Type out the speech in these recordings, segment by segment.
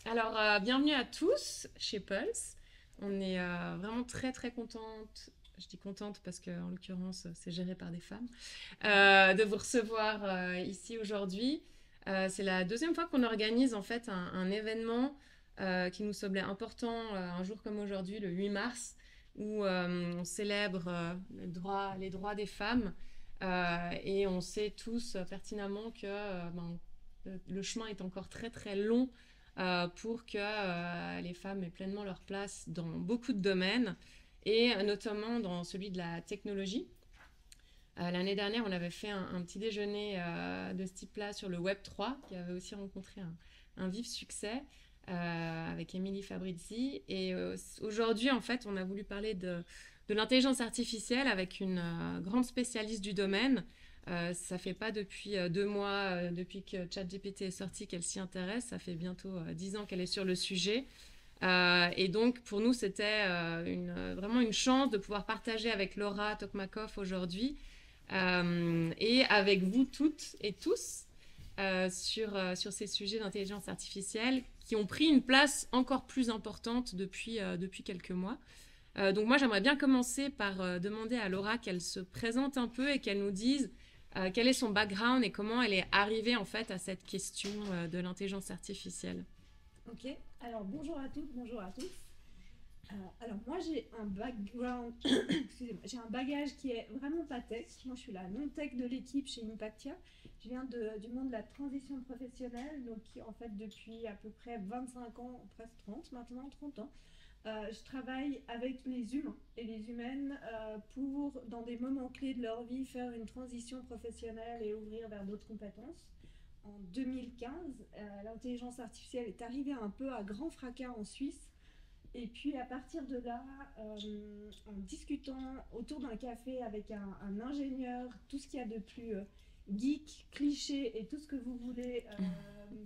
Alors, bienvenue à tous chez Pulse. On est vraiment très très contente, je dis contente parce que en l'occurrence c'est géré par des femmes, de vous recevoir ici aujourd'hui. C'est la deuxième fois qu'on organise en fait un événement qui nous semblait important un jour comme aujourd'hui, le 8 mars, où on célèbre les droits des femmes et on sait tous pertinemment que le chemin est encore très très long pour que les femmes aient pleinement leur place dans beaucoup de domaines, et notamment dans celui de la technologie. L'année dernière, on avait fait un petit déjeuner de ce type-là sur le Web3, qui avait aussi rencontré un vif succès avec Émilie Fabrizi. Et aujourd'hui, en fait, on a voulu parler de l'intelligence artificielle avec une grande spécialiste du domaine. Ça fait pas depuis 2 mois, depuis que ChatGPT est sorti, qu'elle s'y intéresse. Ça fait bientôt 10 ans qu'elle est sur le sujet. Et donc, pour nous, c'était vraiment une chance de pouvoir partager avec Laura Tokmakov aujourd'hui et avec vous toutes et tous sur ces sujets d'intelligence artificielle qui ont pris une place encore plus importante depuis quelques mois. Donc moi, j'aimerais bien commencer par demander à Laura qu'elle se présente un peu et qu'elle nous dise quel est son background et comment elle est arrivée en fait à cette question de l'intelligence artificielle. Ok, alors bonjour à toutes, bonjour à tous. Alors moi j'ai un background, excusez-moi, j'ai un bagage qui est vraiment pas tech. Moi je suis la non-tech de l'équipe chez Impactia. Je viens du monde de la transition professionnelle, donc en fait depuis à peu près 25 ans, presque 30 maintenant, 30 ans. Je travaille avec les humains et les humaines pour, dans des moments clés de leur vie, faire une transition professionnelle et ouvrir vers d'autres compétences. En 2015, l'intelligence artificielle est arrivée un peu à grand fracas en Suisse. Et puis à partir de là, en discutant autour d'un café avec un ingénieur, tout ce qu'il y a de plus geek, cliché et tout ce que vous voulez,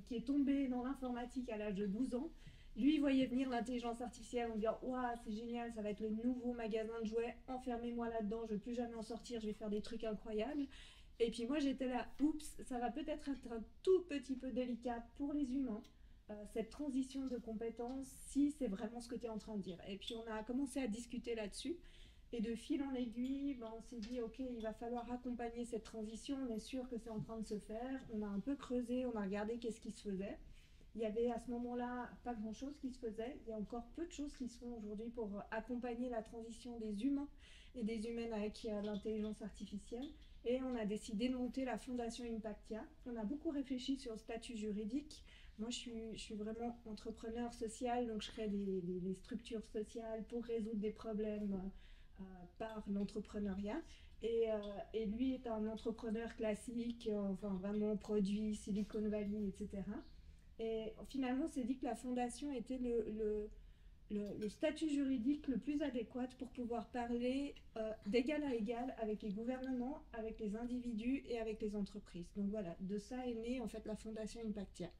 qui est tombé dans l'informatique à l'âge de 12 ans, lui il voyait venir l'intelligence artificielle en disant waouh, c'est génial, ça va être le nouveau magasin de jouets, enfermez-moi là-dedans, je ne veux plus jamais en sortir, je vais faire des trucs incroyables. Et puis moi j'étais là, oups, ça va peut-être être un tout petit peu délicat pour les humains, cette transition de compétences, si c'est vraiment ce que tu es en train de dire. Et puis on a commencé à discuter là-dessus. Et de fil en aiguille, ben, on s'est dit, OK, il va falloir accompagner cette transition. On est sûr que c'est en train de se faire. On a un peu creusé, on a regardé qu'est-ce qui se faisait. Il y avait à ce moment-là pas grand-chose qui se faisait. Il y a encore peu de choses qui se font aujourd'hui pour accompagner la transition des humains et des humaines avec l'intelligence artificielle. Et on a décidé de monter la fondation Impactia. On a beaucoup réfléchi sur le statut juridique. Moi, je suis vraiment entrepreneur social, donc je crée des structures sociales pour résoudre des problèmes par l'entrepreneuriat. Et lui est un entrepreneur classique, enfin vraiment produit Silicon Valley, etc. Et finalement, on s'est dit que la fondation était le statut juridique le plus adéquat pour pouvoir parler d'égal à égal avec les gouvernements, avec les individus et avec les entreprises. Donc voilà, de ça est née en fait la fondation Impactia.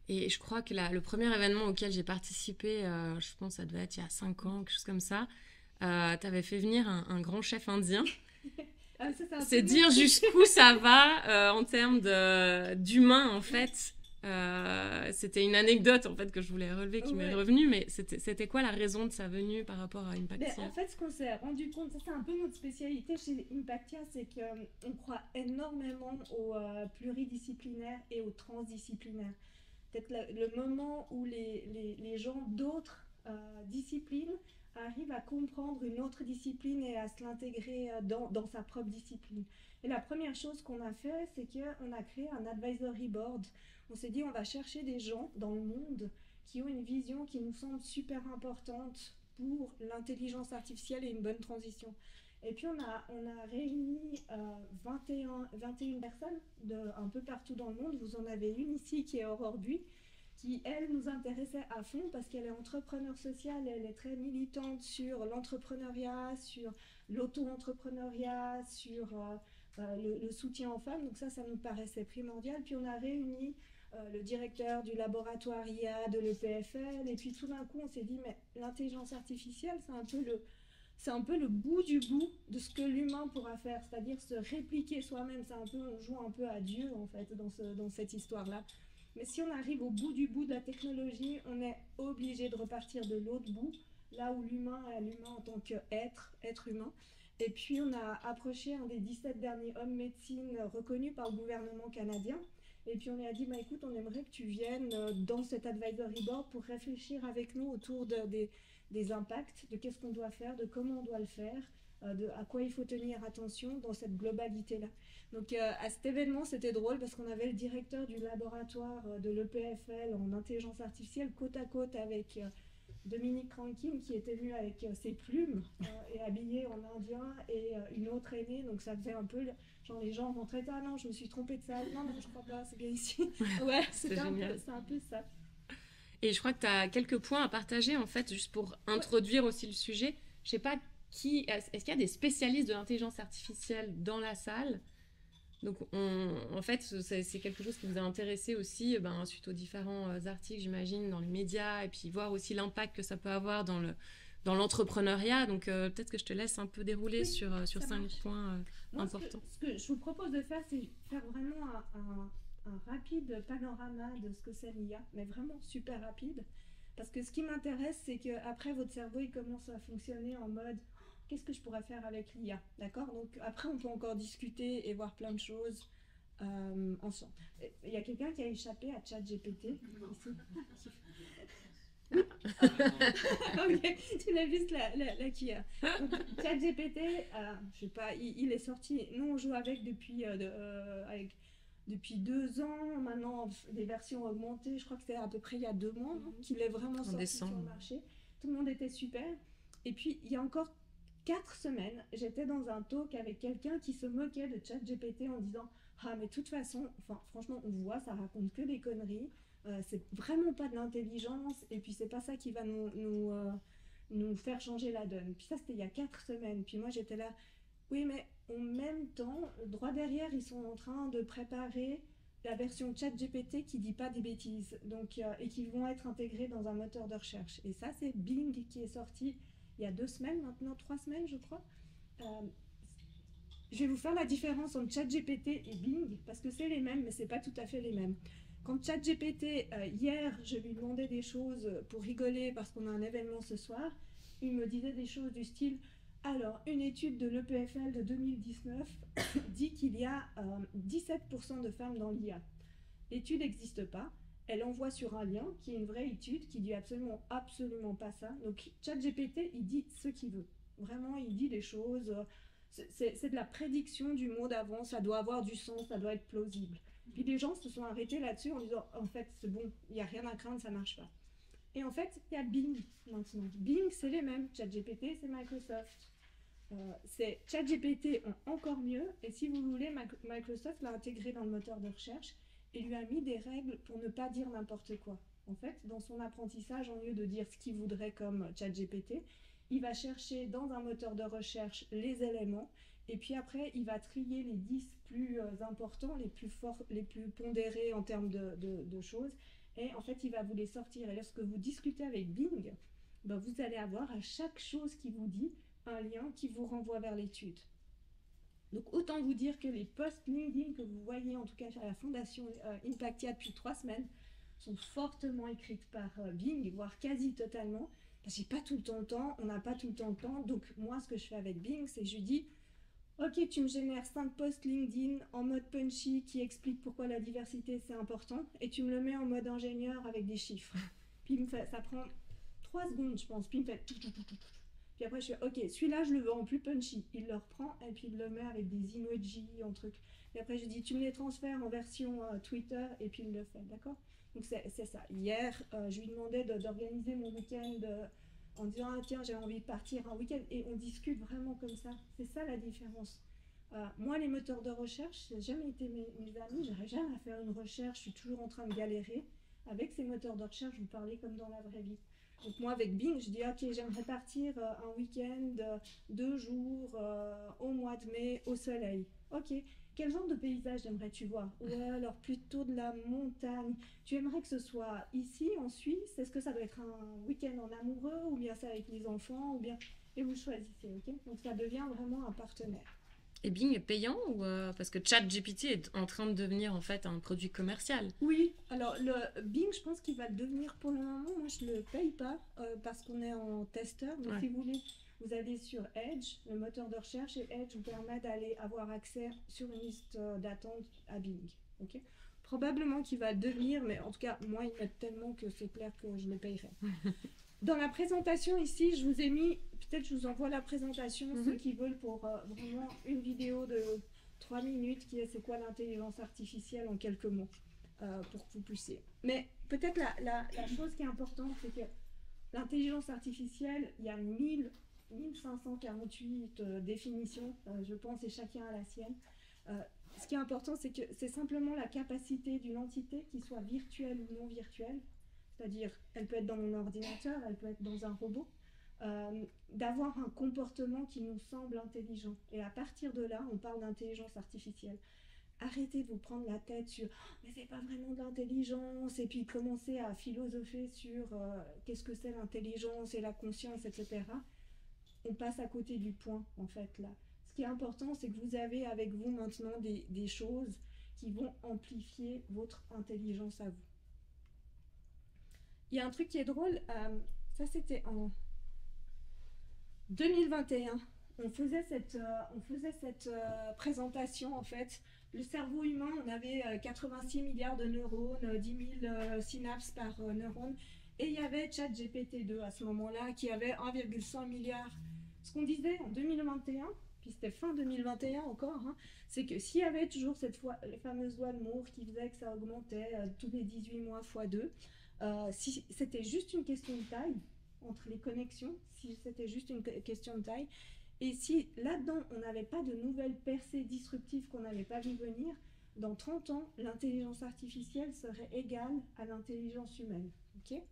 Et je crois que le premier événement auquel j'ai participé, je pense que ça devait être il y a 5 ans, quelque chose comme ça, tu avais fait venir un grand chef indien. Ah, ça, c'est un C'est souvenir dire précieux. jusqu'où ça va en termes d'humain, en fait. C'était une anecdote, en fait, que je voulais relever qui m'est Ouais. revenue, mais c'était quoi la raison de sa venue par rapport à Mais en Impactia? fait, ce qu'on s'est rendu compte, ça c'est un peu notre spécialité chez Impactia, c'est qu'on croit énormément au pluridisciplinaire et au transdisciplinaire. Peut-être le moment où les gens d'autres disciplines arrivent à comprendre une autre discipline et à se l'intégrer dans sa propre discipline. Et la première chose qu'on a fait, c'est qu'on a créé un advisory board. On s'est dit, on va chercher des gens dans le monde qui ont une vision qui nous semble super importante pour l'intelligence artificielle et une bonne transition. Et puis on a réuni 21 personnes un peu partout dans le monde. Vous en avez une ici qui est Aurore Buis, qui elle nous intéressait à fond parce qu'elle est entrepreneur sociale, elle est très militante sur l'entrepreneuriat, sur l'auto-entrepreneuriat, sur le soutien aux femmes. Donc ça nous paraissait primordial. Puis on a réuni le directeur du laboratoire IA de l'EPFL. Et puis tout d'un coup, on s'est dit, mais l'intelligence artificielle, c'est un peu le bout du bout de ce que l'humain pourra faire, c'est-à-dire se répliquer soi-même. C'est un peu, on joue un peu à Dieu en fait dans cette histoire-là. Mais si on arrive au bout du bout de la technologie, on est obligé de repartir de l'autre bout, là où l'humain est l'humain en tant être humain. Et puis on a approché un des 17 derniers hommes médecine reconnus par le gouvernement canadien. Et puis on lui a dit, bah, écoute, on aimerait que tu viennes dans cet advisory board pour réfléchir avec nous autour des impacts, de qu'est-ce qu'on doit faire, de comment on doit le faire, à quoi il faut tenir attention dans cette globalité-là. Donc à cet événement, c'était drôle parce qu'on avait le directeur du laboratoire de l'EPFL en intelligence artificielle côte à côte avec Dominique Rankin qui était venu avec ses plumes et habillé en indien et une autre aînée. Donc ça faisait un peu, genre les gens rentraient, ah non, je me suis trompée de salle, non, je crois pas, c'est bien ici. Ouais, c'est un peu ça. Et je crois que tu as quelques points à partager en fait, juste pour introduire aussi le sujet. Je sais pas est-ce qu'il y a des spécialistes de l'intelligence artificielle dans la salle? Donc, en fait, c'est quelque chose qui vous a intéressé aussi, suite aux différents articles, j'imagine, dans les médias, et puis voir aussi l'impact que ça peut avoir dans l'entrepreneuriat. Donc, peut-être que je te laisse un peu dérouler sur 5 points importants. Ce que je vous propose de faire, c'est faire vraiment un rapide panorama de ce que c'est l'IA, mais vraiment super rapide. Parce que ce qui m'intéresse, c'est qu'après, votre cerveau, il commence à fonctionner en mode qu'est-ce que je pourrais faire avec l'IA, d'accord? Donc après, on peut encore discuter et voir plein de choses ensemble. Il y a quelqu'un qui a échappé à ChatGPT ici. Ok, tu l'as vu la Kia. ChatGPT, je sais pas, il est sorti. Nous, on joue avec depuis 2 ans. Maintenant, des versions augmentées. Je crois que c'était à peu près il y a 2 mois qu'il est vraiment sorti sur le marché. Tout le monde était super. Et puis, il y a encore 4 semaines, j'étais dans un talk avec quelqu'un qui se moquait de ChatGPT en disant « Ah, mais de toute façon, franchement, on voit, ça raconte que des conneries. C'est vraiment pas de l'intelligence. Et puis, c'est pas ça qui va nous faire changer la donne. » Puis ça, c'était il y a 4 semaines. Puis moi, j'étais là « Oui, mais en même temps, droit derrière, ils sont en train de préparer la version ChatGPT qui dit pas des bêtises. Donc, et qui vont être intégrés dans un moteur de recherche. » Et ça, c'est Bing qui est sorti il y a 2 semaines maintenant, 3 semaines je crois. Je vais vous faire la différence entre ChatGPT et Bing, parce que c'est les mêmes, mais c'est pas tout à fait les mêmes. Quand ChatGPT, hier, je lui demandais des choses pour rigoler, parce qu'on a un événement ce soir, il me disait des choses du style « Alors, une étude de l'EPFL de 2019 dit qu'il y a 17% de femmes dans l'IA. L'étude n'existe pas. Elle envoie sur un lien qui est une vraie étude qui dit absolument pas ça. Donc ChatGPT, il dit ce qu'il veut. Vraiment, il dit des choses. C'est de la prédiction du mot d'avant. Ça doit avoir du sens, ça doit être plausible. Puis les gens se sont arrêtés là-dessus en disant en fait, c'est bon, il n'y a rien à craindre, ça marche pas. Et en fait, il y a Bing maintenant. Bing, c'est les mêmes. ChatGPT, c'est Microsoft. C'est ChatGPT en encore mieux. Et si vous voulez, Microsoft l'a intégré dans le moteur de recherche et lui a mis des règles pour ne pas dire n'importe quoi. En fait, dans son apprentissage, au lieu de dire ce qu'il voudrait comme ChatGPT, il va chercher dans un moteur de recherche les éléments, et puis après, il va trier les 10 plus importants, les plus forts, les plus pondérés en termes de choses, et en fait, il va vous les sortir. Et lorsque vous discutez avec Bing, ben, vous allez avoir à chaque chose qu'il vous dit un lien qui vous renvoie vers l'étude. Donc autant vous dire que les posts LinkedIn que vous voyez en tout cas sur la fondation Impactia depuis 3 semaines sont fortement écrites par Bing, voire quasi totalement. Parce que j'ai pas tout le temps le temps, on n'a pas tout le temps le temps. Donc moi ce que je fais avec Bing, c'est que je lui dis ok, tu me génères 5 posts LinkedIn en mode punchy qui expliquent pourquoi la diversité c'est important, et tu me le mets en mode ingénieur avec des chiffres. Puis il me fait, ça prend 3 secondes je pense, puis il me fait tout. Puis après, je fais, ok, celui-là, je le veux en plus punchy. Il le reprend et puis il le met avec des emojis, en truc. Et après, je dis, tu me les transfères en version Twitter et puis il le fait, d'accord? Donc, c'est ça. Hier, je lui demandais d'organiser mon week-end en disant, ah, tiens, j'ai envie de partir un week-end. Et on discute vraiment comme ça. C'est ça la différence. Moi, les moteurs de recherche, ça n'a jamais été mes amis. J'arrive jamais à faire une recherche. Je suis toujours en train de galérer. Avec ces moteurs de recherche, vous parlez comme dans la vraie vie. Donc moi avec Bing, je dis ok, j'aimerais partir un week-end 2 jours au mois de mai au soleil. Ok, quel genre de paysage aimerais-tu voir? Ou alors plutôt de la montagne. Tu aimerais que ce soit ici en Suisse? Est-ce que ça doit être un week-end en amoureux ou bien ça avec les enfants ou bien... Et vous choisissez, ok? Donc ça devient vraiment un partenaire. Et Bing est payant ou parce que ChatGPT est en train de devenir en fait un produit commercial. Oui, alors le Bing, je pense qu'il va le devenir pour le moment. Moi, je ne le paye pas parce qu'on est en testeur. Donc, Ouais. si vous voulez, vous allez sur Edge, le moteur de recherche, et Edge vous permet d'aller avoir accès sur une liste d'attente à Bing. Ok. Probablement qu'il va le devenir, mais en tout cas, moi, ils mettent tellement que c'est clair que je le payerai. Dans la présentation ici, je vous ai mis, peut-être je vous envoie la présentation, ceux qui veulent pour vraiment une vidéo de 3 minutes qui est c'est quoi l'intelligence artificielle en quelques mots, pour que vous puissiez. Mais peut-être la chose qui est importante, c'est que l'intelligence artificielle, il y a 1548 définitions, je pense, et chacun a la sienne. Ce qui est important, c'est que c'est simplement la capacité d'une entité, qui soit virtuelle ou non virtuelle, c'est-à-dire elle peut être dans mon ordinateur, elle peut être dans un robot, d'avoir un comportement qui nous semble intelligent. Et à partir de là, on parle d'intelligence artificielle. Arrêtez de vous prendre la tête sur mais c'est pas vraiment de l'intelligence, et puis commencer à philosopher sur qu'est-ce que c'est l'intelligence et la conscience, etc. On passe à côté du point, en fait, là. Ce qui est important, c'est que vous avez avec vous maintenant des choses qui vont amplifier votre intelligence à vous. Il y a un truc qui est drôle, ça c'était en 2021. On faisait cette présentation, en fait. Le cerveau humain, on avait 86 milliards de neurones, 10 000 synapses par neurone. Et il y avait ChatGPT-2 à ce moment-là qui avait 1,5 milliard. Ce qu'on disait en 2021, puis c'était fin 2021 encore, hein, c'est que s'il y avait toujours cette fois les fameuses lois de Moore qui faisaient que ça augmentait tous les 18 mois x 2, si c'était juste une question de taille entre les connexions, si c'était juste une question de taille, et si là-dedans on n'avait pas de nouvelles percées disruptives qu'on n'avait pas vu venir, dans 30 ans, l'intelligence artificielle serait égale à l'intelligence humaine. Okay.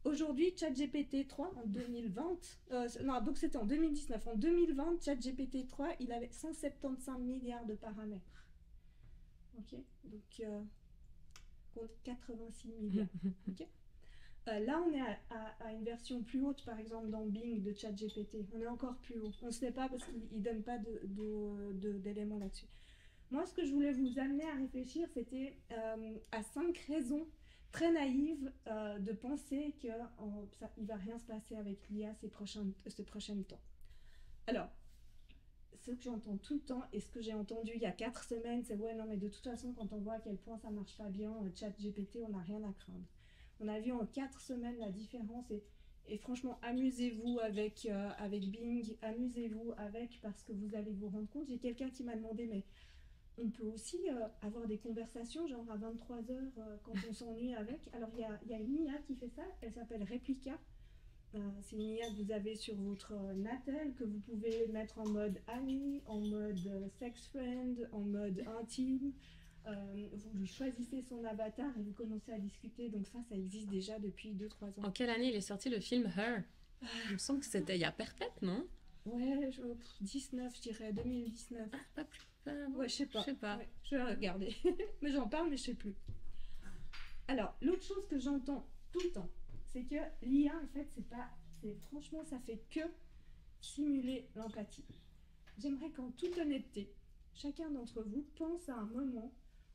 Aujourd'hui, ChatGPT 3 en 2020, non, donc c'était en 2019. En 2020, ChatGPT 3, il avait 175 milliards de paramètres. Ok, donc contre 86 milliards. Okay. Là, on est à une version plus haute, par exemple, dans Bing de ChatGPT. On est encore plus haut. On ne sait pas parce qu'il ne donne pas d'éléments là-dessus. Moi, ce que je voulais vous amener à réfléchir, c'était à 5 raisons très naïves de penser qu'il ne va rien se passer avec l'IA ces prochains temps. Alors, ce que j'entends tout le temps et ce que j'ai entendu il y a 4 semaines, c'est ouais, non, mais de toute façon, quand on voit à quel point ça ne marche pas bien, ChatGPT, on n'a rien à craindre. On a vu en 4 semaines la différence et franchement, amusez-vous avec Bing, amusez-vous avec, parce que vous allez vous rendre compte. J'ai quelqu'un qui m'a demandé, mais on peut aussi avoir des conversations genre à 23h quand on s'ennuie avec. Alors il y a une IA qui fait ça, elle s'appelle Replica. C'est une IA que vous avez sur votre Natel, que vous pouvez mettre en mode ami, en mode sex friend, en mode intime. Vous lui choisissez son avatar et vous commencez à discuter. Donc ça existe déjà depuis 2-3 ans. En quelle année il est sorti le film Her? Il me semble que c'était il y a perpète, non? Ouais, 19, je dirais, 2019. Pas plus. Ouais, je sais pas. Ouais, je vais regarder. Mais j'en parle, mais je sais plus. Alors, l'autre chose que j'entends tout le temps, c'est que l'IA, en fait, franchement, ça fait que simuler l'empathie. J'aimerais qu'en toute honnêteté, chacun d'entre vous pense à un moment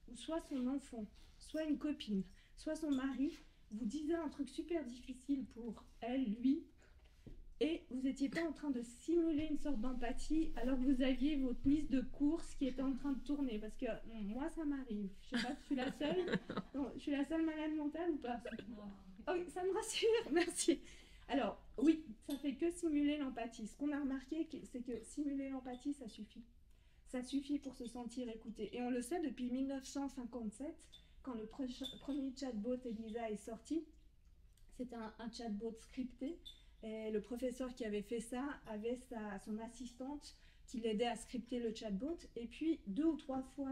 où soit son enfant, soit une copine, soit son mari vous disait un truc super difficile pour elle, lui, et vous n'étiez pas en train de simuler une sorte d'empathie alors que vous aviez votre liste de courses qui était en train de tourner. Parce que moi, ça m'arrive. Je sais pas, je suis la seule. Non, je suis la seule malade mentale ou pas? Oh, ça me rassure, merci. Alors, oui, ça fait que simuler l'empathie. Ce qu'on a remarqué, c'est que simuler l'empathie, ça suffit. Ça suffit pour se sentir écouté. Et on le sait depuis 1957, quand le premier chatbot Elisa est sorti. C'était un chatbot scripté. Et le professeur qui avait fait ça avait son assistante qui l'aidait à scripter le chatbot. Et puis, 2 ou 3 fois,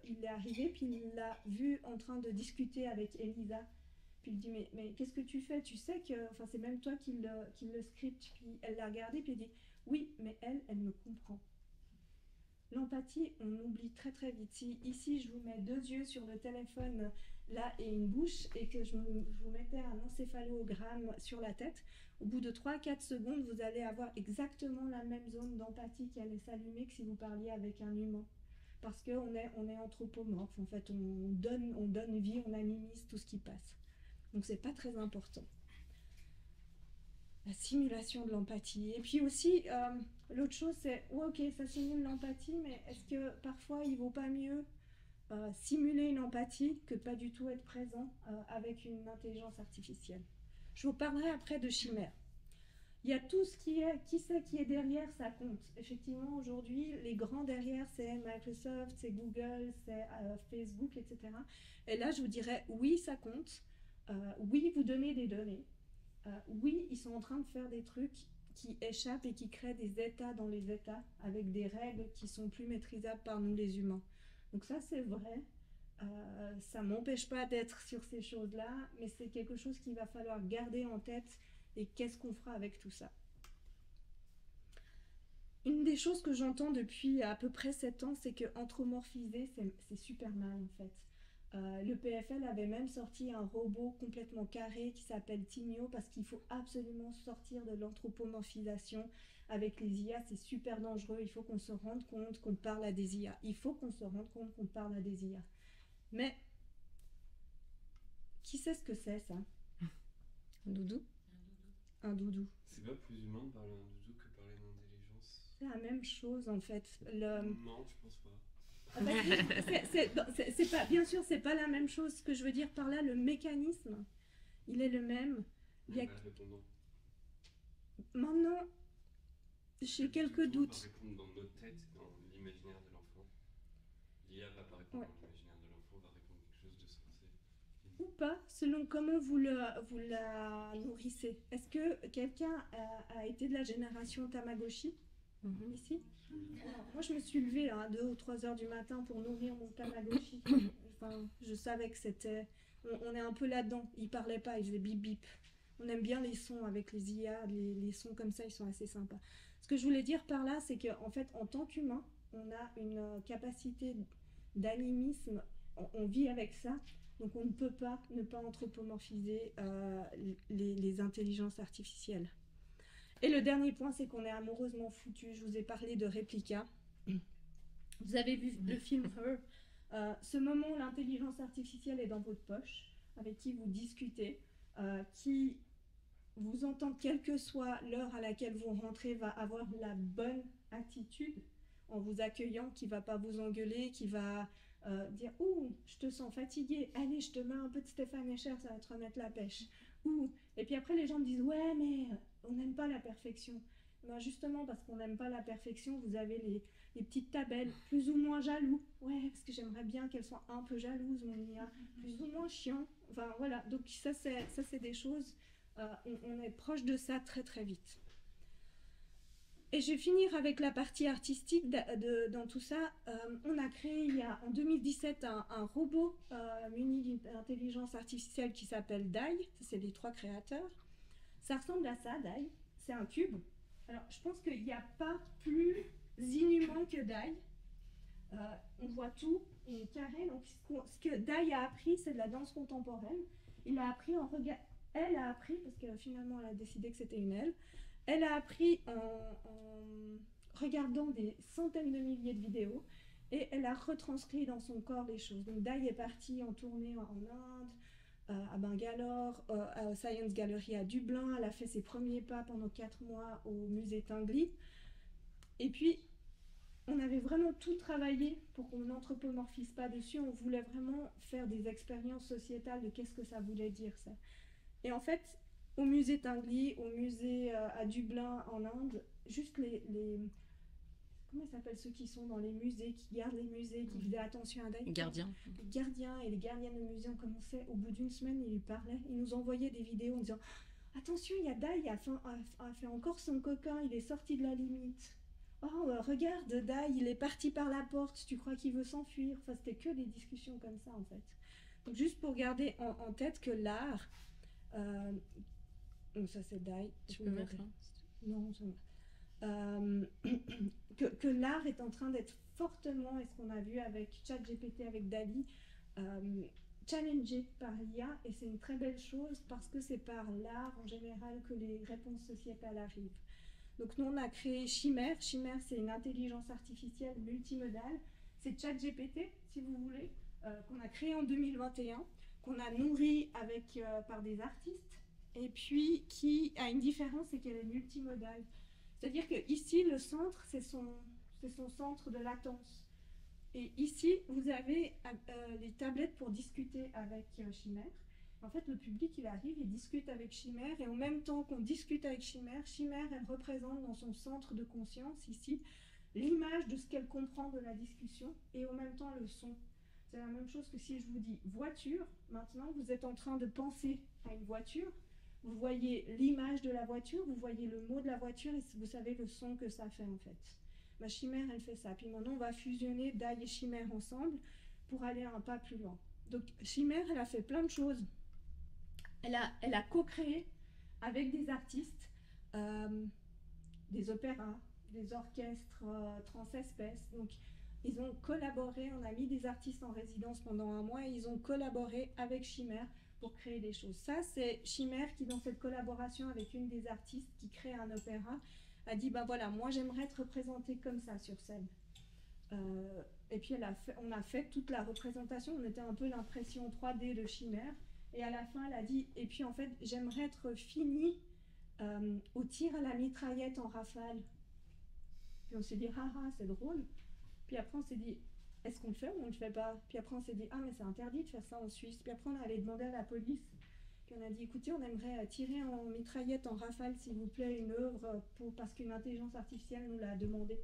il est arrivé, puis il l'a vu en train de discuter avec Elisa. Puis il dit, mais qu'est-ce que tu fais? Tu sais que c'est même toi qui le scripte. Puis elle l'a regardé, puis elle dit, oui, mais elle me comprend. l'empathie, on oublie très très vite. Si ici je vous mets 2 yeux sur le téléphone là et une bouche et que je vous mettais un encéphalogramme sur la tête, au bout de 3-4 secondes, vous allez avoir exactement la même zone d'empathie qui allait s'allumer que si vous parliez avec un humain. Parce qu'on est anthropomorphe, en fait, on donne vie, on animise tout ce qui passe. Donc c'est pas très important. La simulation de l'empathie. Et puis aussi, l'autre chose, c'est, ouais, ok, ça simule l'empathie, mais est-ce que parfois il vaut pas mieux simuler une empathie que de pas du tout être présent avec une intelligence artificielle? Je vous parlerai après de chimère. Il y a tout ce qui c'est qui est derrière, ça compte. Effectivement, aujourd'hui, les grands derrière, c'est Microsoft, c'est Google, c'est Facebook, etc. Et là, je vous dirais, oui, ça compte. Oui, vous donnez des données. Oui, ils sont en train de faire des trucs qui échappent et qui créent des états dans les états avec des règles qui sont plus maîtrisables par nous les humains. Donc ça, c'est vrai. Ça m'empêche pas d'être sur ces choses-là, mais c'est quelque chose qu'il va falloir garder en tête. Et qu'est-ce qu'on fera avec tout ça? Une des choses que j'entends depuis à peu près 7 ans, c'est que anthropomorphiser, c'est super mal en fait. Le PFL avait même sorti un robot complètement carré qui s'appelle Timio parce qu'il faut absolument sortir de l'anthropomorphisation avec les IA, c'est super dangereux, il faut qu'on se rende compte qu'on parle à des IA. Il faut qu'on se rende compte qu'on parle à des IA. Mais qui sait ce que c'est ça? Un doudou? Un doudou. C'est pas plus humain de parler à un doudou que parler d'intelligence? C'est la même chose en fait. Non, je pense pas. C'est pas, bien sûr, c'est pas la même chose. Ce que je veux dire par là, le mécanisme, il est le même. Il y a... Maintenant, j'ai quelques doutes. Va répondre dans notre tête, dans l'imaginaire de l'enfant. L'IA va pas répondre dans l'imaginaire de l'enfant, va répondre quelque chose de sensé. Ou pas, selon comment vous la nourrissez. Est-ce que quelqu'un a été de la génération Tamagotchi ici? Alors, moi, je me suis levée à 2 ou 3 heures du matin pour nourrir mon Tamagotchi. Enfin, je savais que c'était... On est un peu là-dedans. Il parlait pas, il faisait bip bip. On aime bien les sons avec les IA, les sons comme ça, ils sont assez sympas. Ce que je voulais dire par là, c'est qu'en fait, en tant qu'humain, on a une capacité d'animisme, on vit avec ça, donc on ne peut pas ne pas anthropomorphiser les intelligences artificielles. Et le dernier point, c'est qu'on est amoureusement foutu. Je vous ai parlé de Replica. Vous avez vu le film Her. Ce moment où l'intelligence artificielle est dans votre poche, avec qui vous discutez, qui vous entend, quelle que soit l'heure à laquelle vous rentrez, va avoir la bonne attitude en vous accueillant, qui ne va pas vous engueuler, qui va dire « Ouh, je te sens fatigué, allez, je te mets un peu de Stéphane Escher, ça va te remettre la pêche. » Ouh. Et puis après, les gens me disent « Ouais, mais on n'aime pas la perfection. » Ben justement, parce qu'on n'aime pas la perfection, vous avez les petites tabelles, plus ou moins jaloux. Ouais, parce que j'aimerais bien qu'elle soit un peu jalouse, mon IA. Plus ou moins chiant. Enfin, voilà. Donc ça, c'est des choses... on est proche de ça très très vite. Et je vais finir avec la partie artistique dans tout ça. On a créé en 2017 un robot muni d'une intelligence artificielle qui s'appelle Dai. C'est les 3 créateurs. Ça ressemble à ça, Dai. C'est un cube. Alors, je pense qu'il n'y a pas plus inhumain que Dai. On voit tout, il est carré. Donc, ce que Dai a appris, c'est de la danse contemporaine. Il a appris Elle a appris, parce que finalement, elle a décidé que c'était une elle a appris en regardant des centaines de milliers de vidéos et elle a retranscrit dans son corps les choses. Donc, Dai est partie en tournée en Inde, à Bangalore, à Science Gallery à Dublin. Elle a fait ses premiers pas pendant 4 mois au musée Tinguely. Et puis, on avait vraiment tout travaillé pour qu'on n'anthropomorphise pas dessus. On voulait vraiment faire des expériences sociétales de qu'est-ce que ça voulait dire, ça. Et en fait, au musée Tinguely, au musée à Dublin, en Inde, juste les comment ils s'appellent ceux qui sont dans les musées, qui gardent les musées, qui faisaient attention à Dai? Les gardiens. Les gardiens et les gardiennes de musée ont commencé, au bout d'une semaine, ils lui parlaient. Ils nous envoyaient des vidéos en disant « Attention, il y a Dai, il a fait encore son coquin, il est sorti de la limite. Oh, regarde, Dai, il est parti par la porte, tu crois qu'il veut s'enfuir ?» Enfin, c'était que des discussions comme ça, en fait. Donc, juste pour garder en tête que l'art... donc ça, c'est Dai. Tu peux mettre, hein. Non, que l'art est en train d'être fortement, et ce qu'on a vu avec ChatGPT, avec DALL-E, challengé par l'IA, et c'est une très belle chose parce que c'est par l'art en général que les réponses sociétales arrivent. Donc nous on a créé Chimère. Chimère c'est une intelligence artificielle multimodale, c'est ChatGPT si vous voulez, qu'on a créé en 2021, qu'on a nourri par des artistes, et puis qui a une différence, c'est qu'elle est multimodale. C'est-à-dire qu'ici le centre c'est son centre de latence. Et ici, vous avez les tablettes pour discuter avec Chimère. En fait, le public, il arrive, il discute avec Chimère, et en même temps qu'on discute avec Chimère, Chimère, elle représente dans son centre de conscience, ici, l'image de ce qu'elle comprend de la discussion, et en même temps le son. C'est la même chose que si je vous dis voiture, maintenant, vous êtes en train de penser à une voiture, vous voyez l'image de la voiture, vous voyez le mot de la voiture, et vous savez le son que ça fait, en fait. Ma Chimère, elle fait ça. Puis maintenant, on va fusionner DALL-E et Chimère ensemble pour aller un pas plus loin. Donc, Chimère, elle a fait plein de choses. Elle a co-créé avec des artistes des opéras, des orchestres transespèces. Donc, ils ont collaboré, on a mis des artistes en résidence pendant un mois et ils ont collaboré avec Chimère pour créer des choses. Ça, c'est Chimère qui, dans cette collaboration avec une des artistes qui crée un opéra, a dit, ben voilà, moi j'aimerais être représentée comme ça sur scène. Et puis on a fait toute la représentation, on était un peu l'impression 3D de Chimère. Et à la fin, elle a dit, et puis en fait, j'aimerais être finie au tir à la mitraillette en rafale. Puis on s'est dit, haha, c'est drôle. Puis après, on s'est dit, est-ce qu'on le fait ou on ne le fait pas? Puis après, on s'est dit, ah, mais c'est interdit de faire ça en Suisse. Puis après, on est allé demander à la police. Puis on a dit, écoutez, on aimerait tirer en mitraillette en rafale, s'il vous plaît, une œuvre, parce qu'une intelligence artificielle nous l'a demandé.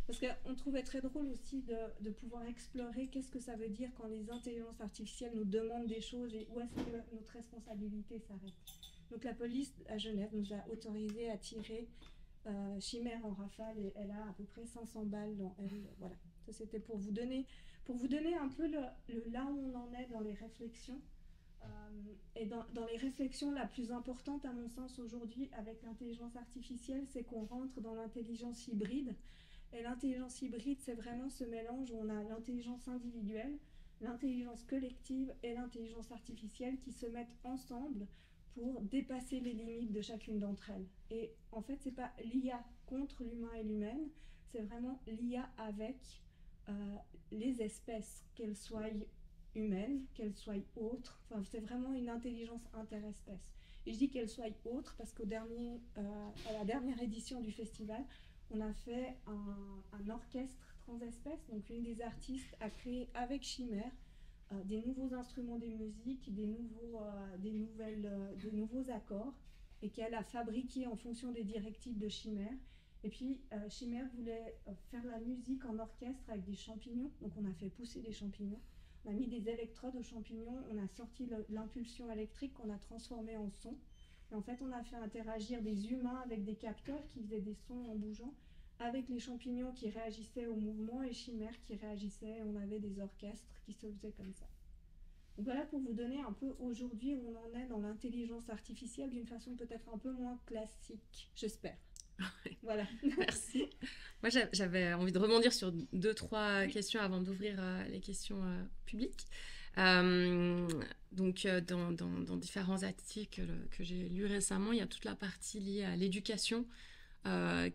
Parce qu'on trouvait très drôle aussi de pouvoir explorer qu'est-ce que ça veut dire quand les intelligences artificielles nous demandent des choses et où est-ce que notre responsabilité s'arrête. Donc la police à Genève nous a autorisé à tirer Chimère en rafale et elle a à peu près 500 balles dans elle. Voilà, ça c'était pour vous donner un peu là où on en est dans les réflexions. Et dans les réflexions, la plus importante à mon sens aujourd'hui avec l'intelligence artificielle, c'est qu'on rentre dans l'intelligence hybride. Et l'intelligence hybride, c'est vraiment ce mélange où on a l'intelligence individuelle, l'intelligence collective et l'intelligence artificielle qui se mettent ensemble pour dépasser les limites de chacune d'entre elles. Et en fait, c'est pas l'IA contre l'humain et l'humaine, c'est vraiment l'IA avec les espèces, qu'elles soient humaines, qu'elles soient autres. Enfin, c'est vraiment une intelligence interespèce. Et je dis qu'elles soient autres parce à la dernière édition du festival, on a fait un orchestre transespèce. Donc une des artistes a créé avec Chimère des nouveaux instruments de musique, des nouveaux accords, et qu'elle a fabriqué en fonction des directives de Chimère. Et puis Chimère voulait faire la musique en orchestre avec des champignons, donc on a fait pousser des champignons. On a mis des électrodes aux champignons, on a sorti l'impulsion électrique qu'on a transformée en son. Et en fait, on a fait interagir des humains avec des capteurs qui faisaient des sons en bougeant, avec les champignons qui réagissaient au mouvement et Chimère qui réagissait. On avait des orchestres qui se faisaient comme ça. Donc voilà pour vous donner un peu aujourd'hui où on en est dans l'intelligence artificielle d'une façon peut-être un peu moins classique, j'espère. Voilà. Merci. Moi, j'avais envie de rebondir sur 2-3 questions avant d'ouvrir les questions publiques. Donc, dans différents articles que j'ai lus récemment, il y a toute la partie liée à l'éducation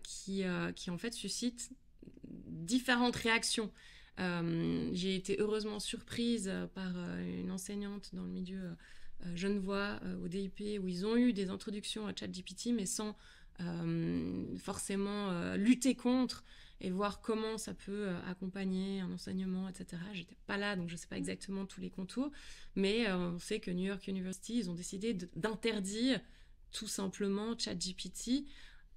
qui en fait suscite différentes réactions. J'ai été heureusement surprise par une enseignante dans le milieu genevois au DIP où ils ont eu des introductions à ChatGPT mais sans forcément lutter contre et voir comment ça peut accompagner un enseignement, etc. J'étais pas là, donc je sais pas exactement tous les contours, mais on sait que New York University, ils ont décidé d'interdire tout simplement ChatGPT,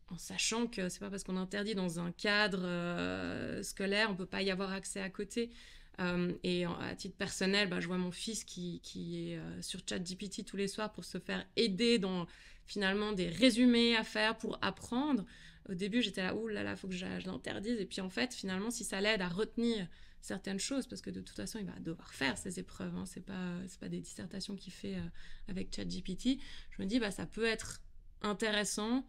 en sachant que c'est pas parce qu'on interdit dans un cadre scolaire, on peut pas y avoir accès à côté. Et à titre personnel, je vois mon fils qui est sur ChatGPT tous les soirs pour se faire aider dans finalement des résumés à faire pour apprendre. Au début, j'étais là, ouh là là, faut que je l'interdise. Et puis en fait, finalement, si ça l'aide à retenir certaines choses, parce que de toute façon, il va devoir faire ses épreuves, hein, c'est pas des dissertations qu'il fait avec ChatGPT, je me dis, ça peut être intéressant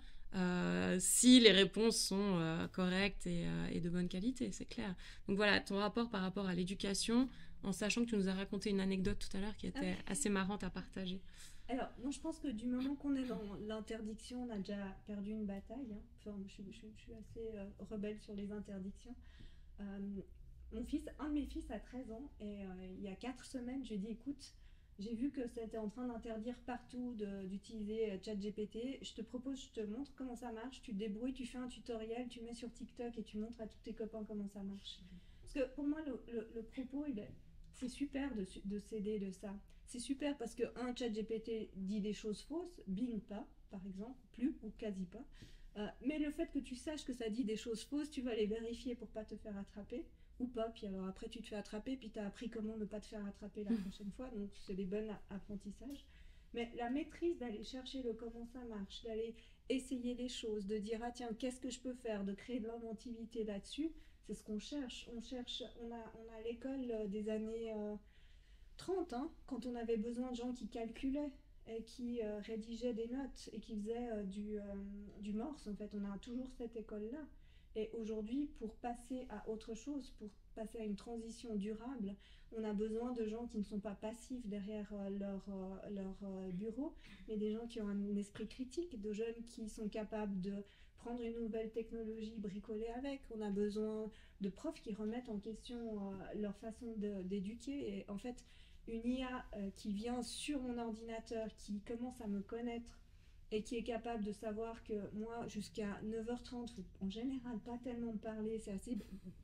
si les réponses sont correctes et de bonne qualité, c'est clair. Donc voilà, ton rapport par rapport à l'éducation, en sachant que tu nous as raconté une anecdote tout à l'heure qui était assez marrante à partager. Alors, moi, je pense que du moment qu'on est dans l'interdiction, on a déjà perdu une bataille. Hein. Enfin, je suis assez rebelle sur les interdictions. Euh, un de mes fils a 13 ans et il y a 4 semaines, je lui ai dit, écoute, j'ai vu que c'était en train d'interdire partout d'utiliser ChatGPT. Je te propose, je te montre comment ça marche. Tu te débrouilles, tu fais un tutoriel, tu mets sur TikTok et tu montres à tous tes copains comment ça marche. Parce que pour moi, le propos, c'est super de s'aider de ça. C'est super parce qu'un ChatGPT dit des choses fausses, Bing pas, par exemple, plus ou quasi pas. Mais le fait que tu saches que ça dit des choses fausses, tu vas les vérifier pour pas te faire attraper ou pas. Puis alors après tu te fais attraper, puis tu as appris comment ne pas te faire attraper la prochaine fois. Donc c'est des bons apprentissages. Mais la maîtrise d'aller chercher le comment ça marche, d'aller essayer des choses, de dire ah tiens qu'est-ce que je peux faire, de créer de l'inventivité là-dessus, c'est ce qu'on cherche. On a l'école des années 30, hein, quand on avait besoin de gens qui calculaient et qui rédigeaient des notes et qui faisaient du morse, en fait. On a toujours cette école-là. Et aujourd'hui, pour passer à autre chose, pour passer à une transition durable, on a besoin de gens qui ne sont pas passifs derrière leur bureau, mais des gens qui ont un esprit critique, de jeunes qui sont capables de prendre une nouvelle technologie, bricoler avec. On a besoin de profs qui remettent en question leur façon d'éduquer. Et en fait, une IA qui vient sur mon ordinateur, qui commence à me connaître et qui est capable de savoir que moi, jusqu'à 9h30, faut en général pas tellement me parler, c'est assez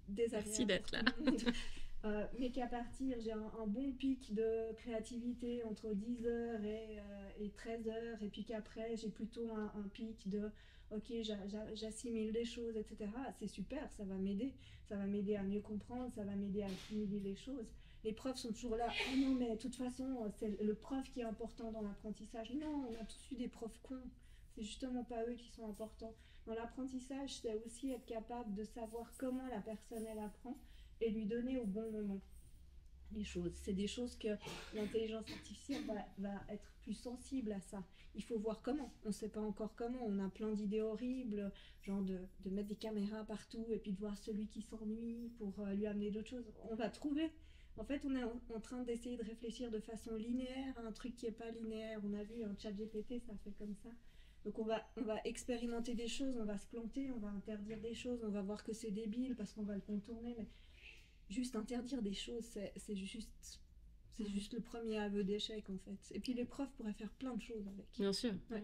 désagréable. Merci d'être là. Mais qu'à partir, j'ai un bon pic de créativité entre 10h et 13h, et puis qu'après, j'ai plutôt un pic de ok, j'assimile des choses, etc. C'est super, ça va m'aider. Ça va m'aider à mieux comprendre, ça va m'aider à assimiler les choses. Les profs sont toujours là. Oh non, mais de toute façon, c'est le prof qui est important dans l'apprentissage. Non, on a tous eu des profs cons. C'est justement pas eux qui sont importants. Dans l'apprentissage, c'est aussi être capable de savoir comment la personne elle apprend et lui donner au bon moment les choses. C'est des choses que l'intelligence artificielle va être plus sensible à ça. Il faut voir comment. On ne sait pas encore comment. On a plein d'idées horribles, genre de mettre des caméras partout et puis de voir celui qui s'ennuie pour lui amener d'autres choses. On va trouver. En fait, on est en train d'essayer de réfléchir de façon linéaire à un truc qui n'est pas linéaire. On a vu un ChatGPT, ça fait comme ça. Donc on va expérimenter des choses, on va se planter, on va interdire des choses, on va voir que c'est débile parce qu'on va le contourner, mais juste interdire des choses, c'est juste le premier aveu d'échec en fait. Et puis les profs pourraient faire plein de choses avec. Bien sûr. Ouais.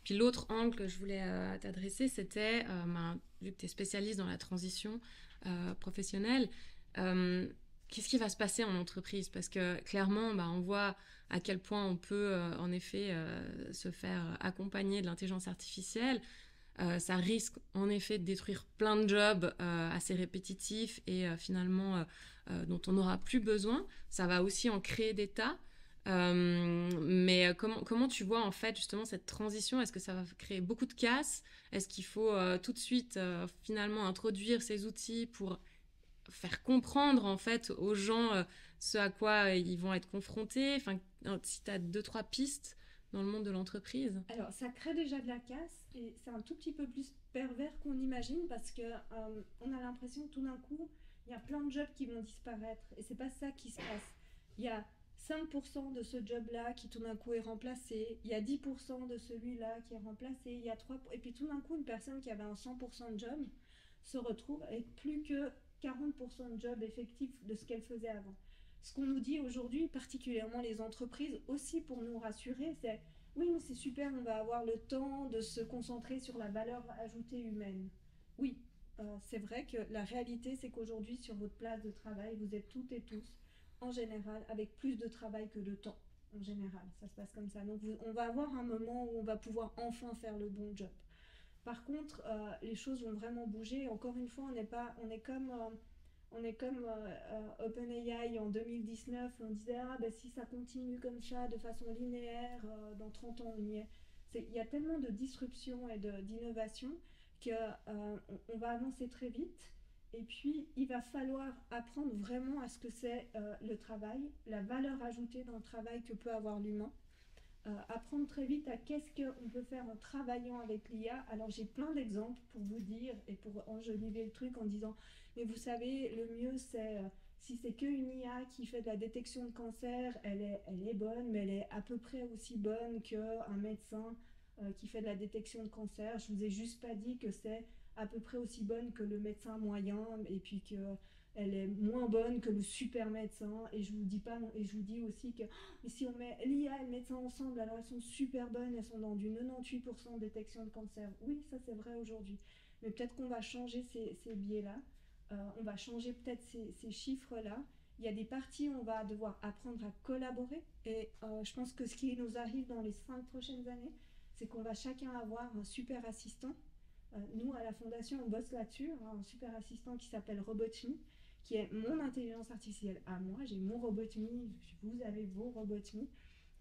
Puis l'autre angle que je voulais t'adresser, c'était, vu que tu es spécialiste dans la transition professionnelle, qu'est-ce qui va se passer en entreprise? Parce que clairement, on voit à quel point on peut en effet se faire accompagner de l'intelligence artificielle. Ça risque en effet de détruire plein de jobs assez répétitifs et finalement dont on n'aura plus besoin. Ça va aussi en créer des tas. Mais comment tu vois en fait justement cette transition? Est-ce que ça va créer beaucoup de casse? Est-ce qu'il faut tout de suite finalement introduire ces outils pour faire comprendre en fait aux gens ce à quoi ils vont être confrontés? Enfin, si tu as 2-3 pistes dans le monde de l'entreprise. Alors, ça crée déjà de la casse et c'est un tout petit peu plus pervers qu'on imagine parce que on a l'impression que tout d'un coup, il y a plein de jobs qui vont disparaître et c'est pas ça qui se passe. Il y a 5% de ce job-là qui tout d'un coup est remplacé, il y a 10% de celui-là qui est remplacé, il y a 3%, et puis tout d'un coup, une personne qui avait un 100% de job se retrouve avec plus que 40% de job effectif de ce qu'elle faisait avant. Ce qu'on nous dit aujourd'hui, particulièrement les entreprises, aussi pour nous rassurer, c'est oui, mais c'est super, on va avoir le temps de se concentrer sur la valeur ajoutée humaine. Oui, c'est vrai que la réalité, c'est qu'aujourd'hui, sur votre place de travail, vous êtes toutes et tous, en général, avec plus de travail que de temps. En général, ça se passe comme ça. Donc, on va avoir un moment où on va pouvoir enfin faire le bon job. Par contre, les choses vont vraiment bouger. Encore une fois, on est comme OpenAI en 2019, on disait si ça continue comme ça, de façon linéaire, dans 30 ans on y est. Il y a tellement de disruption et d'innovation qu'on va avancer très vite. Et puis, il va falloir apprendre vraiment à ce que c'est le travail, la valeur ajoutée dans le travail que peut avoir l'humain. apprendre très vite à qu'est-ce qu'on peut faire en travaillant avec l'IA. Alors j'ai plein d'exemples pour vous dire et pour enjoliver le truc en disant mais vous savez, le mieux c'est si c'est qu'une IA qui fait de la détection de cancer, elle est bonne, mais elle est à peu près aussi bonne qu'un médecin qui fait de la détection de cancer. Je vous ai juste pas dit que c'est à peu près aussi bonne que le médecin moyen et puis que elle est moins bonne que le super médecin. Et je vous dis pas, et je vous dis aussi que si on met l'IA et le médecin ensemble, alors elles sont super bonnes, elles sont dans du 98% de détection de cancer. Oui, ça c'est vrai aujourd'hui. Mais peut-être qu'on va changer ces biais-là. On va changer peut-être ces chiffres-là. Il y a des parties où on va devoir apprendre à collaborer. Et je pense que ce qui nous arrive dans les 5 prochaines années, c'est qu'on va chacun avoir un super assistant. Nous, à la Fondation, on bosse là-dessus, un super assistant qui s'appelle Robotme, qui est mon intelligence artificielle à moi. J'ai mon Robotme, vous avez vos Robotme.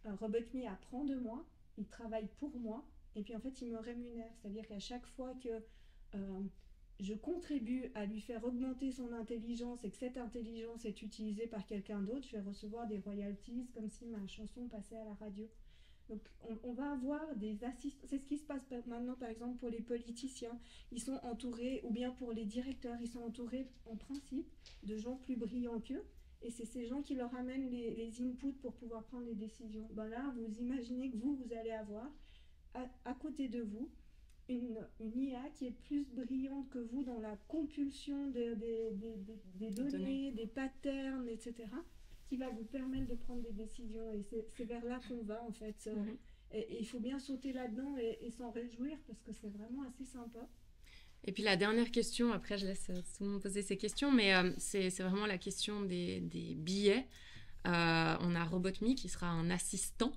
Robotme apprend de moi, il travaille pour moi, et puis en fait, il me rémunère. C'est-à-dire qu'à chaque fois que je contribue à lui faire augmenter son intelligence et que cette intelligence est utilisée par quelqu'un d'autre, je vais recevoir des royalties comme si ma chanson passait à la radio. Donc on va avoir des assistants. C'est ce qui se passe maintenant par exemple pour les politiciens. Ils sont entourés, ou bien pour les directeurs, ils sont entourés en principe de gens plus brillants qu'eux. Et c'est ces gens qui leur amènent les inputs pour pouvoir prendre les décisions. Ben là, vous imaginez que vous allez avoir à côté de vous une IA qui est plus brillante que vous dans la compulsion des données, des patterns, etc., qui va vous permettre de prendre des décisions. Et c'est vers là qu'on va, en fait. Et il faut bien sauter là-dedans et s'en réjouir, parce que c'est vraiment assez sympa. Et puis la dernière question, après je laisse tout le monde poser ses questions, mais c'est vraiment la question des billets. On a Robotme qui sera un assistant.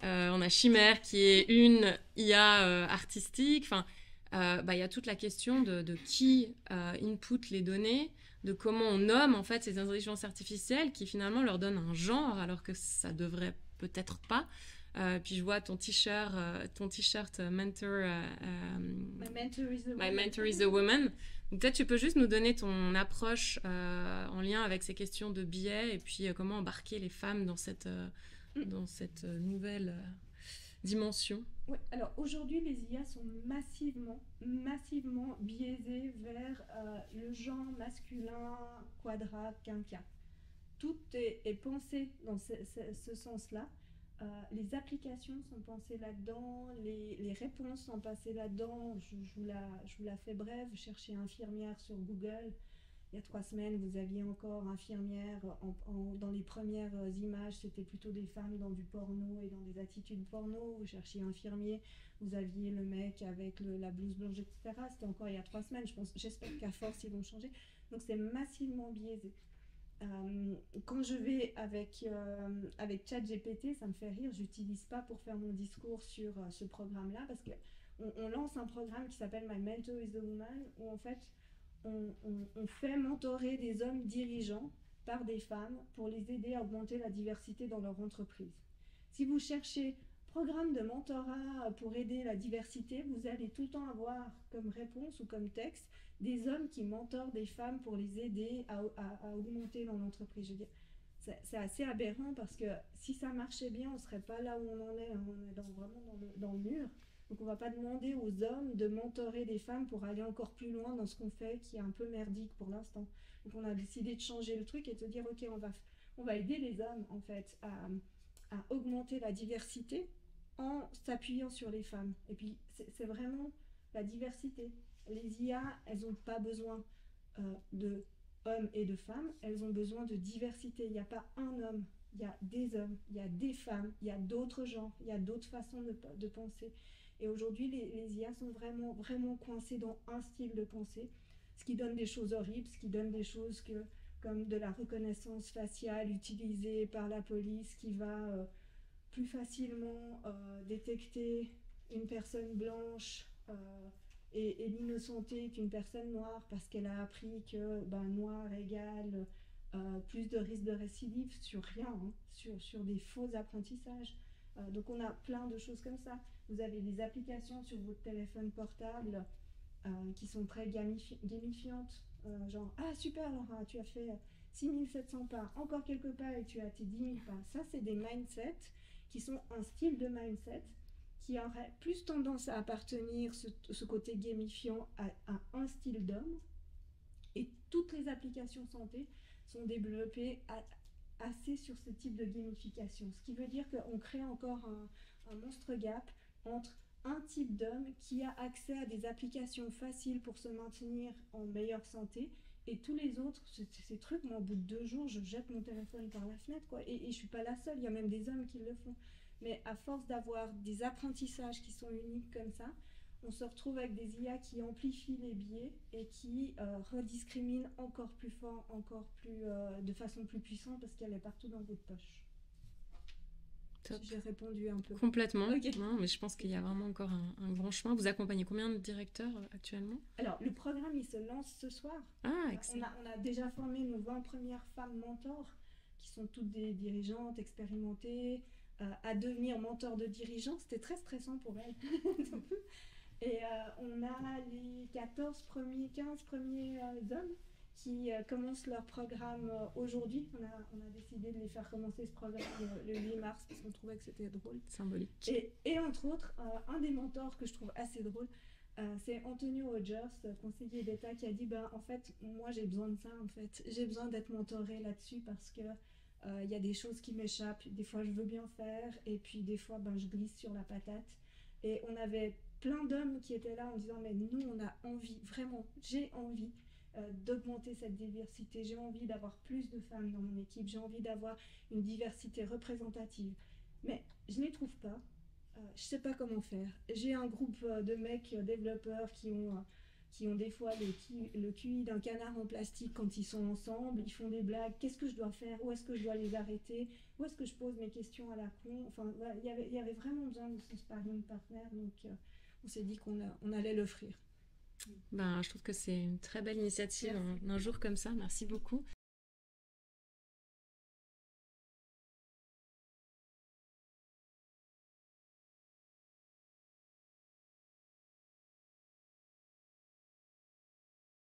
On a Chimère qui est une IA artistique. Enfin, y a toute la question de qui input les données, de comment on nomme en fait ces intelligences artificielles qui finalement leur donnent un genre alors que ça devrait peut-être pas. Puis je vois ton t-shirt mentor. My mentor is a woman. Donc peut-être tu peux juste nous donner ton approche en lien avec ces questions de biais et puis comment embarquer les femmes dans cette nouvelle dimension. Oui, alors aujourd'hui, les IA sont massivement biaisées vers le genre masculin, quadrat, quinquat. Tout est pensé dans ce sens-là. Les applications sont pensées là-dedans, les réponses sont passées là-dedans. Je vous la fais brève, cherchez infirmière sur Google. Il y a 3 semaines, vous aviez encore infirmière. Dans les premières images, c'était plutôt des femmes dans du porno et dans des attitudes porno. Vous cherchiez infirmier, vous aviez le mec avec la blouse blanche, etc. C'était encore il y a 3 semaines. J'espère qu'à force, ils vont changer. Donc c'est massivement biaisé. Quand je vais avec ChatGPT, ça me fait rire, j'utilise pas pour faire mon discours sur ce programme-là, parce qu'on lance un programme qui s'appelle My Mentor is a Woman, où en fait on fait mentorer des hommes dirigeants par des femmes pour les aider à augmenter la diversité dans leur entreprise. Si vous cherchez programme de mentorat pour aider la diversité, vous allez tout le temps avoir comme réponse ou comme texte des hommes qui mentorent des femmes pour les aider à augmenter dans l'entreprise. Je veux dire, c'est assez aberrant parce que si ça marchait bien, on ne serait pas là où on en est. On est vraiment dans le mur. Donc on ne va pas demander aux hommes de mentorer des femmes pour aller encore plus loin dans ce qu'on fait, qui est un peu merdique pour l'instant. Donc on a décidé de changer le truc et de dire ok, on va aider les hommes en fait à augmenter la diversité en s'appuyant sur les femmes. Et puis c'est vraiment la diversité. Les IA, elles n'ont pas besoin de hommes et de femmes, elles ont besoin de diversité. Il n'y a pas un homme, il y a des hommes, il y a des femmes, il y a d'autres genres, il y a d'autres façons de penser. Et aujourd'hui, les IA sont vraiment coincées dans un style de pensée, ce qui donne des choses horribles, ce qui donne des choses comme de la reconnaissance faciale utilisée par la police qui va plus facilement détecter une personne blanche et l'innocenter qu'une personne noire parce qu'elle a appris que noir égale plus de risque de récidive sur rien, hein, sur des faux apprentissages. Donc on a plein de choses comme ça. Vous avez des applications sur votre téléphone portable qui sont très gamifiantes. Genre, ah super Laura, tu as fait 6700 pas, encore quelques pas et tu as tes 10 000 pas. Ça, c'est des mindsets qui sont un style de mindset qui aurait plus tendance à appartenir, ce côté gamifiant, à un style d'homme. Et toutes les applications santé sont développées assez sur ce type de gamification. Ce qui veut dire qu'on crée encore un monstre gap entre un type d'homme qui a accès à des applications faciles pour se maintenir en meilleure santé et tous les autres, ces trucs, moi au bout de 2 jours, je jette mon téléphone par la fenêtre, quoi. Et je suis pas la seule, il y a même des hommes qui le font. Mais à force d'avoir des apprentissages qui sont uniques comme ça, on se retrouve avec des IA qui amplifient les biais et qui rediscriminent encore plus fort, de façon plus puissante parce qu'elle est partout dans votre poche. Top. J'ai répondu un peu. Complètement. Okay. Non, mais je pense qu'il y a vraiment encore un grand chemin. Vous accompagnez combien de directeurs actuellement? Alors, le programme, il se lance ce soir. Ah, excellent. On a déjà formé nos 20 premières femmes mentors, qui sont toutes des dirigeantes expérimentées, à devenir mentors de dirigeants. C'était très stressant pour elles. Et on a les 15 premiers hommes qui commencent leur programme aujourd'hui. On a décidé de les faire commencer ce programme le 8 mars parce qu'on trouvait que c'était drôle. Symbolique. Et entre autres, un des mentors que je trouve assez drôle, c'est Antonio Rogers, conseiller d'État, qui a dit en fait, moi j'ai besoin de ça, en fait. J'ai besoin d'être mentoré là-dessus parce que y a des choses qui m'échappent. Des fois, je veux bien faire et puis des fois, je glisse sur la patate. Et on avait plein d'hommes qui étaient là en disant mais nous, on a envie, vraiment, j'ai envie d'augmenter cette diversité. J'ai envie d'avoir plus de femmes dans mon équipe. J'ai envie d'avoir une diversité représentative. Mais je ne les trouve pas. Je ne sais pas comment faire. J'ai un groupe de mecs développeurs qui ont des fois le QI d'un canard en plastique quand ils sont ensemble. Ils font des blagues. Qu'est-ce que je dois faire? Où est-ce que je dois les arrêter? Où est-ce que je pose mes questions à la con? Enfin, voilà, il y avait vraiment besoin de ce sparring partner. Donc, on s'est dit qu'on allait l'offrir. Je trouve que c'est une très belle initiative un jour comme ça. Merci beaucoup.